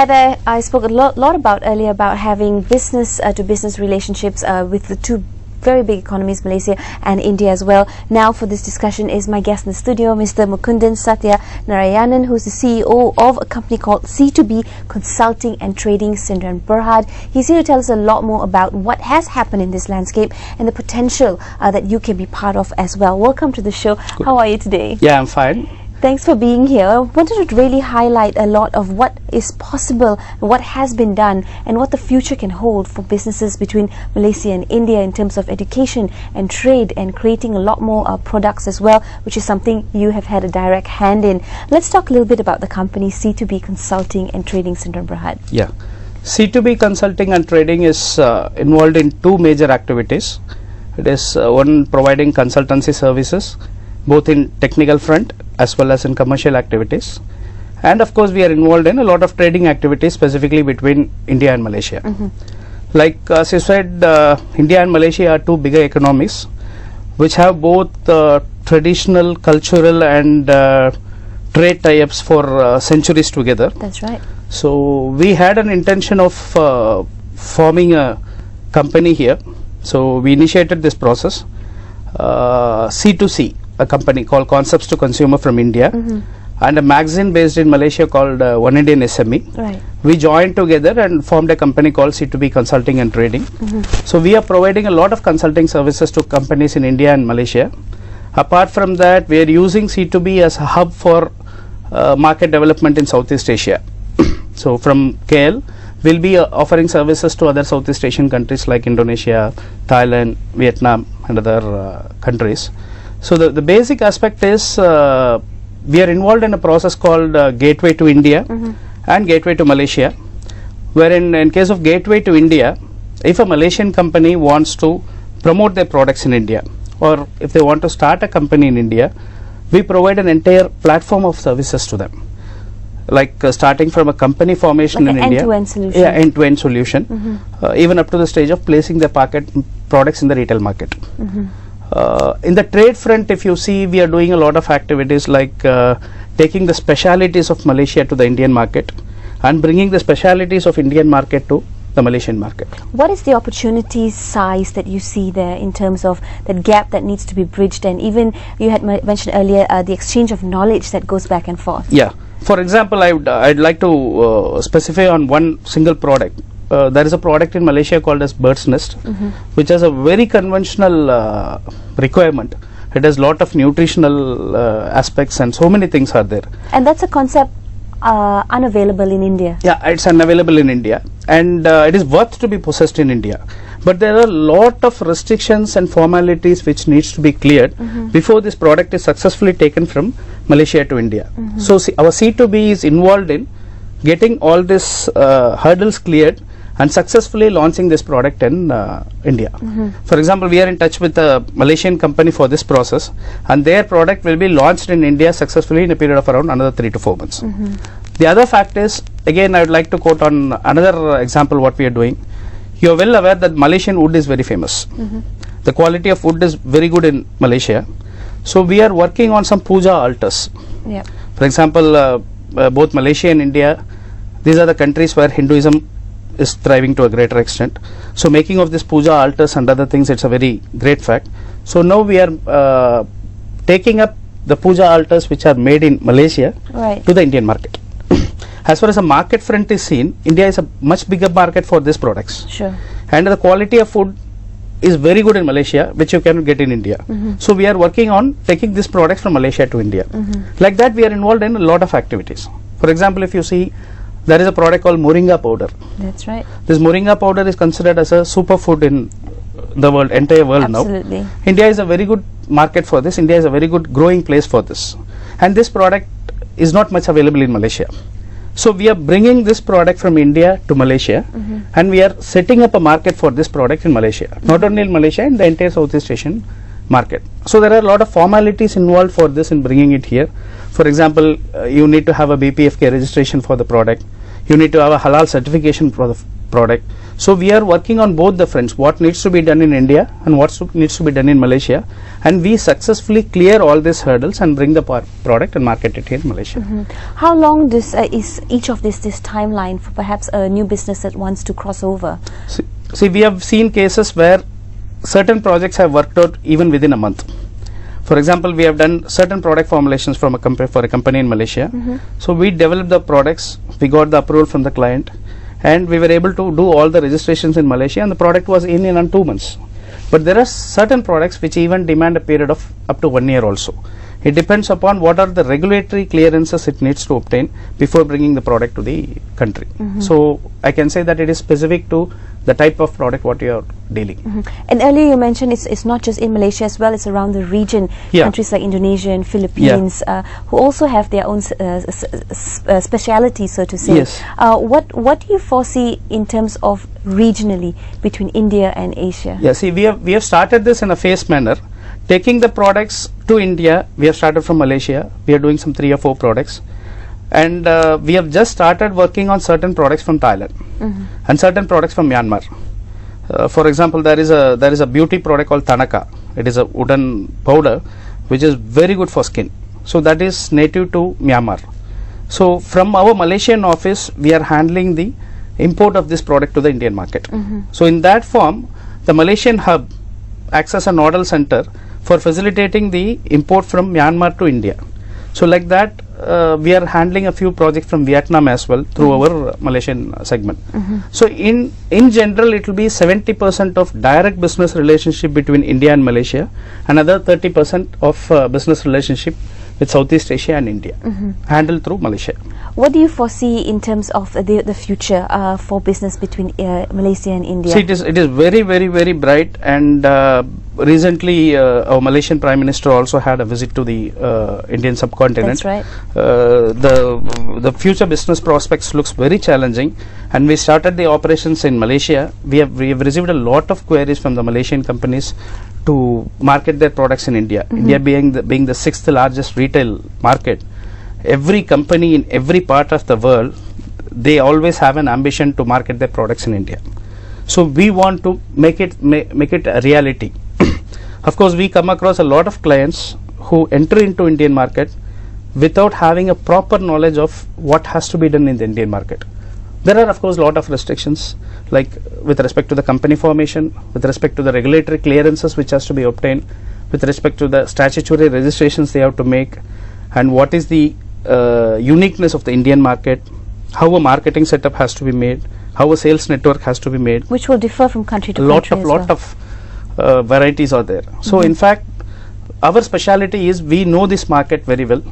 Hi there. I spoke a lot about earlier about having business to business relationships with the two very big economies, Malaysia and India as well. Now for this discussion is my guest in the studio, Mr. Mukundan Satya Narayanan, who's the CEO of a company called C2B Consulting and Trading, Sdn Bhd. He's here to tell us a lot more about what has happened in this landscape and the potential that you can be part of as well. Welcome to the show. Good. How are you today? Yeah, I'm fine. Thanks for being here. I wanted to really highlight a lot of what is possible, what has been done, and what the future can hold for businesses between Malaysia and India in terms of education and trade and creating a lot more products as well, which is something you have had a direct hand in. Let's talk a little bit about the company C2B Consulting and Trading, Sdn Bhd. Yeah. C2B Consulting and Trading is involved in two major activities. It is one, providing consultancy services, both in technical front as well as in commercial activities, and of course we are involved in a lot of trading activities specifically between India and Malaysia. Like as you said, India and Malaysia are two bigger economies which have both traditional, cultural and trade tie-ups for centuries together. That's right. So we had an intention of forming a company here, so we initiated this process. C2C, a company called Concepts to Consumer from India, and a magazine based in Malaysia called One Indian SME. Right. We joined together and formed a company called C2B Consulting and Trading. So we are providing a lot of consulting services to companies in India and Malaysia. Apart from that, we are using C2B as a hub for market development in Southeast Asia. So from KL, we'll be offering services to other Southeast Asian countries like Indonesia, Thailand, Vietnam and other countries. So the basic aspect is we are involved in a process called Gateway to India and Gateway to Malaysia, wherein in case of Gateway to India, if a Malaysian company wants to promote their products in India, or if they want to start a company in India, we provide an entire platform of services to them, like starting from a company formation Like in an India. end-to-end solution. Yeah, end-to-end solution, even up to the stage of placing their products in the retail market. In the trade front, if you see, we are doing a lot of activities like taking the specialities of Malaysia to the Indian market and bringing the specialities of Indian market to the Malaysian market. What is the opportunity size that you see there in terms of that gap that needs to be bridged, and even you had mentioned earlier the exchange of knowledge that goes back and forth? Yeah. For example, I'd like to specify on one single product. There is a product in Malaysia called as Bird's Nest, which has a very conventional requirement. It has lot of nutritional aspects and so many things are there. And that's a concept unavailable in India. Yeah, it's unavailable in India, and it is worth to be possessed in India. But there are a lot of restrictions and formalities which needs to be cleared before this product is successfully taken from Malaysia to India. So our C2B is involved in getting all these hurdles cleared and successfully launching this product in India. For example, we are in touch with a Malaysian company for this process, and their product will be launched in India successfully in a period of around another 3 to 4 months. The other fact is, again I would like to quote on another example what we are doing. You are well aware that Malaysian wood is very famous. The quality of wood is very good in Malaysia. So we are working on some puja altars. Yeah. For example, both Malaysia and India, these are the countries where Hinduism is thriving to a greater extent. So making of this puja altars and other things, it's a very great fact. So now we are taking up the puja altars which are made in Malaysia to the Indian market. As far as the market front is seen, India is a much bigger market for these products. Sure. And the quality of food is very good in Malaysia, which you cannot get in India. So we are working on taking these products from Malaysia to India. Like that, we are involved in a lot of activities. For example, if you see, there is a product called Moringa powder. That's right. This Moringa powder is considered as a superfood in the world, entire world. Absolutely. Now. India is a very good market for this. India is a very good growing place for this. And this product is not much available in Malaysia. So we are bringing this product from India to Malaysia, and we are setting up a market for this product in Malaysia. Not only in Malaysia, in the entire Southeast Asian market. So there are a lot of formalities involved for this in bringing it here. For example, you need to have a BPFK registration for the product. You need to have a halal certification for product. So we are working on both the fronts, what needs to be done in India and what needs to be done in Malaysia, and we successfully clear all these hurdles and bring the product and market it here in Malaysia. How long is each of this timeline for perhaps a new business that wants to cross over? See, we have seen cases where certain projects have worked out even within a month. For example, we have done certain product formulations from for a company in Malaysia. So we developed the products, we got the approval from the client, and we were able to do all the registrations in Malaysia, and the product was in 2 months. But there are certain products which even demand a period of up to 1 year also. It depends upon what are the regulatory clearances it needs to obtain before bringing the product to the country. So I can say that it is specific to the type of product what you are dealing. And earlier you mentioned it's not just in Malaysia as well, it's around the region, countries like Indonesia and Philippines, who also have their own speciality, so to say. Yes. What do you foresee in terms of regionally between India and Asia? Yeah, see, we have started this in a phased manner. Taking the products to India, we have started from Malaysia. We are doing some 3 or 4 products, and we have just started working on certain products from Thailand and certain products from Myanmar. For example, there is a beauty product called Tanaka. It is a wooden powder which is very good for skin. So that is native to Myanmar. So from our Malaysian office, we are handling the import of this product to the Indian market. So in that form, the Malaysian hub acts as a nodal center for facilitating the import from Myanmar to India. So like that, we are handling a few projects from Vietnam as well through our Malaysian segment. So in general, it will be 70% of direct business relationship between India and Malaysia, another 30% of business relationship with Southeast Asia and India, handled through Malaysia. What do you foresee in terms of the future for business between Malaysia and India? See, it is very, very, very bright, and recently our Malaysian Prime Minister also had a visit to the Indian subcontinent. That's right. The future business prospects looks very challenging, and we started the operations in Malaysia. We have received a lot of queries from the Malaysian companies to market their products in India. India being the 6th largest retail market. Every company in every part of the world, they always have an ambition to market their products in India. So we want to make it a reality. Of course, we come across a lot of clients who enter into Indian market without having a proper knowledge of what has to be done in the Indian market. There are of course a lot of restrictions, like with respect to the company formation, with respect to the regulatory clearances which has to be obtained, with respect to the statutory registrations they have to make, and what is the uniqueness of the Indian market, how a marketing setup has to be made, how a sales network has to be made, which will differ from country to country. Lot of varieties are there. So in fact, our speciality is we know this market very well.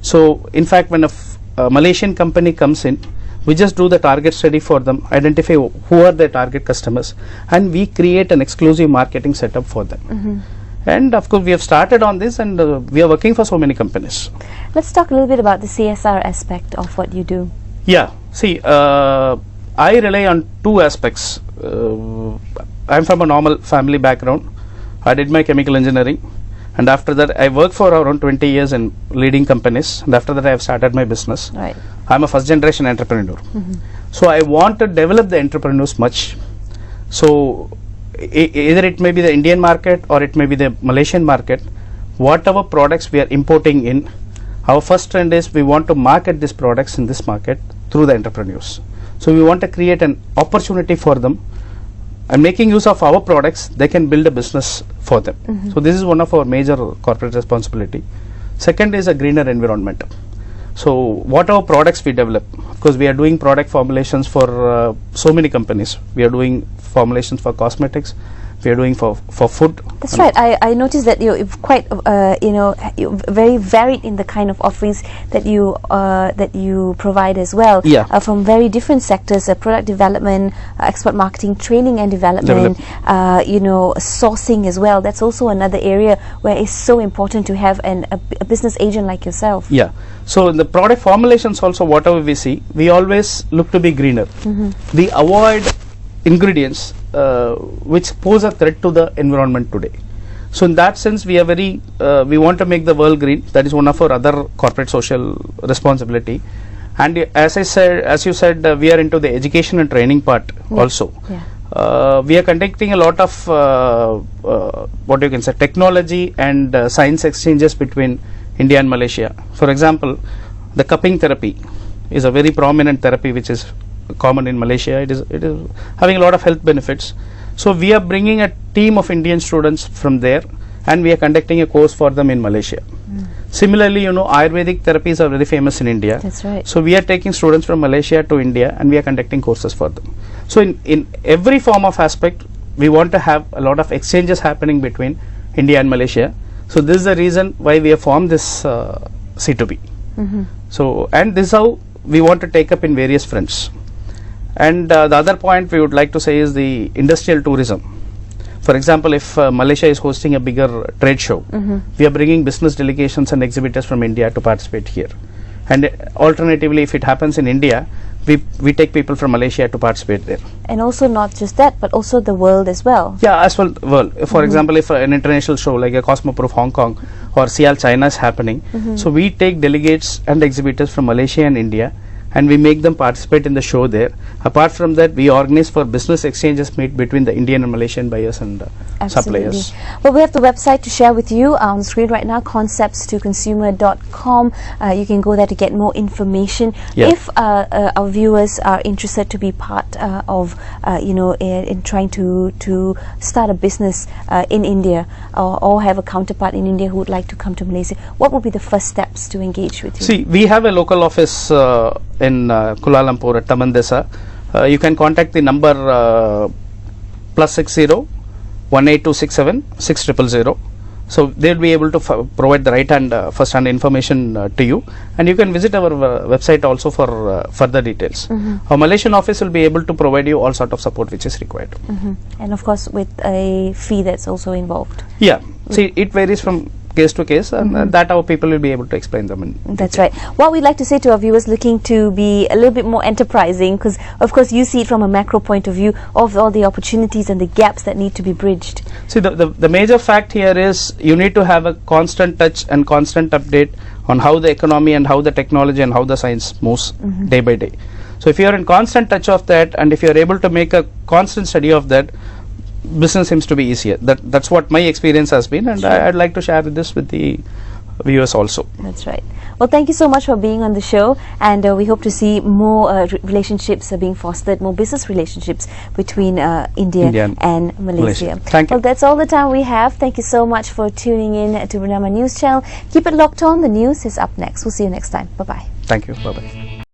So in fact, when a Malaysian company comes in, we just do the target study for them, identify who are their target customers, and we create an exclusive marketing setup for them. And of course, we have started on this, and we are working for so many companies. Let's talk a little bit about the CSR aspect of what you do. Yeah, see, I rely on 2 aspects. I'm from a normal family background. I did my chemical engineering, and after that I worked for around 20 years in leading companies, and after that I have started my business. Right. I'm a first generation entrepreneur. So I want to develop the entrepreneurs much. So either it may be the Indian market or it may be the Malaysian market. Whatever products we are importing in, our first trend is we want to market these products in this market through the entrepreneurs. So we want to create an opportunity for them, and making use of our products, they can build a business for them. So this is one of our major corporate responsibility. Second is a greener environment. So whatever products we develop, because we are doing product formulations for so many companies. We are doing formulations for cosmetics, we are doing for food. That's right. I noticed that you're quite you're very varied in the kind of offerings that you provide as well. Yeah. From very different sectors: product development, export marketing, training and development. Sourcing as well. That's also another area where it's so important to have a business agent like yourself. Yeah. So in the product formulations also, whatever we see, we always look to be greener. We avoid ingredients which pose a threat to the environment today. So in that sense, we are we want to make the world green. That is one of our other corporate social responsibility. And as you said, we are into the education and training part also. We are conducting a lot of what you can say technology and science exchanges between India and Malaysia. For example, the cupping therapy is a very prominent therapy which is common in Malaysia. It is having a lot of health benefits. So we are bringing a team of Indian students from there, and we are conducting a course for them in Malaysia. Similarly, Ayurvedic therapies are very famous in India. That's right. So we are taking students from Malaysia to India, and we are conducting courses for them. So in every form of aspect, we want to have a lot of exchanges happening between India and Malaysia. So this is the reason why we have formed this C2B. So, and this is how we want to take up in various fronts. And the other point we would like to say is the industrial tourism. For example, if Malaysia is hosting a bigger trade show, we are bringing business delegations and exhibitors from India to participate here. And alternatively, if it happens in India, we take people from Malaysia to participate there. And also not just that, but also the world as well. Yeah, as well. For example, if an international show like a Cosmoprof Hong Kong or CIAL China is happening, so we take delegates and exhibitors from Malaysia and India, and we make them participate in the show there. Apart from that, we organize for business exchanges meet between the Indian and Malaysian buyers and suppliers. Well, we have the website to share with you on the screen right now, concepts2consumer.com. You can go there to get more information. If our viewers are interested to be part of, in trying to start a business in India, or have a counterpart in India who would like to come to Malaysia, what would be the first steps to engage with you? See, we have a local office in Kuala Lumpur at Taman Desa. You can contact the number +60 18267 6000. So they'll be able to provide the right hand first hand information to you, and you can visit our website also for further details. Our Malaysian office will be able to provide you all sort of support which is required. And of course with a fee that's also involved. Yeah, see, it varies from case to case, and that our people will be able to explain them in That's right. What we'd like to say to our viewers looking to be a little bit more enterprising, because of course you see it from a macro point of view of all the opportunities and the gaps that need to be bridged. See, the major fact here is you need to have a constant touch and constant update on how the economy and how the technology and how the science moves day by day. So if you are in constant touch of that, and if you are able to make a constant study of that, business seems to be easier. That's what my experience has been, and I'd like to share this with the viewers also. That's right. Well, thank you so much for being on the show, and we hope to see more relationships being fostered, more business relationships between India and Malaysia. Thank you. Well, that's all the time we have. Thank you so much for tuning in to Bernama News Channel. Keep it locked on. The news is up next. We'll see you next time. Bye-bye. Thank you. Bye-bye.